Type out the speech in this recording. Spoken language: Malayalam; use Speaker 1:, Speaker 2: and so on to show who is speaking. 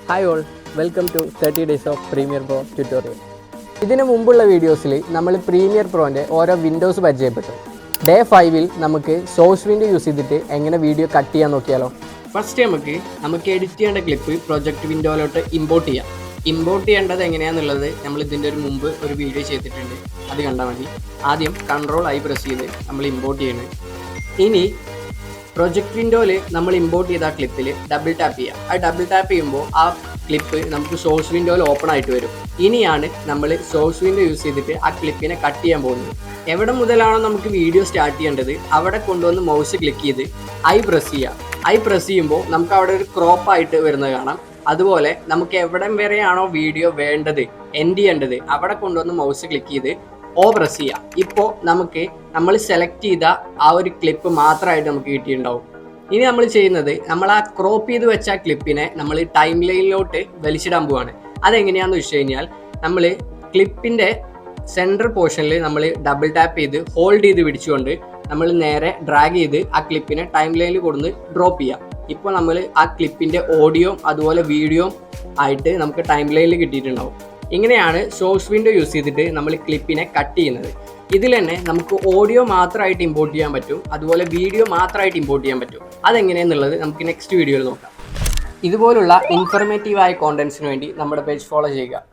Speaker 1: Hi all, welcome to 30 days of Premiere Pro tutorial. ഇതിന് മുമ്പുള്ള വീഡിയോസിൽ നമ്മൾ പ്രീമിയർ പ്രോൻ്റെ ഓരോ വിൻഡോസ് പരിചയപ്പെട്ടു. ഡേ 5-ൽ നമുക്ക് സോഴ്സ് വിൻഡോ യൂസ് ചെയ്തിട്ട് എങ്ങനെ വീഡിയോ കട്ട് ചെയ്യാൻ നോക്കിയാലോ. ഫസ്റ്റ് നമുക്ക് എഡിറ്റ് ചെയ്യേണ്ട ക്ലിപ്പ് പ്രൊജക്റ്റ് വിൻഡോയിലോട്ട് ഇമ്പോർട്ട് ചെയ്യാം. ഇമ്പോർട്ട് ചെയ്യേണ്ടത് എങ്ങനെയാണെന്നുള്ളത് നമ്മൾ ഇതിൻ്റെ മുമ്പ് ഒരു വീഡിയോ ചെയ്തിട്ടുണ്ട്, അത് കണ്ടാൽ മതി. ആദ്യം Ctrl+I പ്രസ് ചെയ്ത് നമ്മൾ ഇമ്പോർട്ട് ചെയ്യണം. ഇനി പ്രൊജക്റ്റ് വിൻഡോയിൽ നമ്മൾ ഇമ്പോർട്ട് ചെയ്ത ആ ക്ലിപ്പിൽ ഡബിൾ ടാപ്പ് ചെയ്യുക. ആ ഡബിൾ ടാപ്പ് ചെയ്യുമ്പോൾ ആ ക്ലിപ്പ് നമുക്ക് സോഴ്സ് വിൻഡോയിൽ ഓപ്പൺ ആയിട്ട് വരും. ഇനിയാണ് നമ്മൾ സോഴ്സ് വിൻഡോ യൂസ് ചെയ്തിട്ട് ആ ക്ലിപ്പിനെ കട്ട് ചെയ്യാൻ പോകുന്നത്. എവിടെ മുതലാണോ നമുക്ക് വീഡിയോ സ്റ്റാർട്ട് ചെയ്യേണ്ടത് അവിടെ കൊണ്ടുവന്ന് മൗസ് ക്ലിക്ക് ചെയ്ത് ഐ പ്രസ് ചെയ്യുക. ഐ പ്രസ് ചെയ്യുമ്പോൾ നമുക്ക് അവിടെ ഒരു ക്രോപ്പ് ആയിട്ട് വരുന്നത് കാണാം. അതുപോലെ നമുക്ക് എവിടം വരെയാണോ വീഡിയോ വേണ്ടത്, എൻഡ് ചെയ്യേണ്ടത്, അവിടെ കൊണ്ടുവന്ന് മൗസ് ക്ലിക്ക് ചെയ്ത് ഓ പ്രസ് ചെയ്യാം. ഇപ്പോൾ നമുക്ക് നമ്മൾ സെലക്ട് ചെയ്ത ആ ഒരു ക്ലിപ്പ് മാത്രമായിട്ട് നമുക്ക് കിട്ടിയിട്ടുണ്ടാവും. ഇനി നമ്മൾ ചെയ്യുന്നത്, നമ്മൾ ആ ക്രോപ്പ് ചെയ്ത് വെച്ച ആ ക്ലിപ്പിനെ നമ്മൾ ടൈം ലൈനിലോട്ട് വലിച്ചിടാൻ പോവാണ്. അതെങ്ങനെയാണെന്ന് വെച്ച് കഴിഞ്ഞാൽ, നമ്മൾ ക്ലിപ്പിൻ്റെ സെൻറ്റർ പോർഷനിൽ നമ്മൾ ഡബിൾ ടാപ്പ് ചെയ്ത് ഹോൾഡ് ചെയ്ത് പിടിച്ചുകൊണ്ട് നമ്മൾ നേരെ ഡ്രാഗ് ചെയ്ത് ആ ക്ലിപ്പിനെ ടൈം ലൈനിൽ കൊടുന്ന് ഡ്രോപ്പ് ചെയ്യാം. ഇപ്പോൾ നമ്മൾ ആ ക്ലിപ്പിൻ്റെ ഓഡിയോ അതുപോലെ വീഡിയോ ആയിട്ട് നമുക്ക് ടൈം ലൈനിൽ കിട്ടിയിട്ടുണ്ടാവും. ഇങ്ങനെയാണ് സോഴ്സ് വിൻഡോ യൂസ് ചെയ്തിട്ട് നമ്മൾ ക്ലിപ്പിനെ കട്ട് ചെയ്യുന്നത്. ഇതിൽ തന്നെ നമുക്ക് ഓഡിയോ മാത്രമായിട്ട് ഇമ്പോർട്ട് ചെയ്യാൻ പറ്റും, അതുപോലെ വീഡിയോ മാത്രമായിട്ട് ഇമ്പോർട്ട് ചെയ്യാൻ പറ്റും. അതെങ്ങനെയാണെന്നുള്ളത് നമുക്ക് നെക്സ്റ്റ് വീഡിയോയിൽ നോക്കാം. ഇതുപോലുള്ള ഇൻഫർമേറ്റീവായ കോണ്ടന്റ്സിന് വേണ്ടി നമ്മുടെ പേജ് ഫോളോ ചെയ്യുക.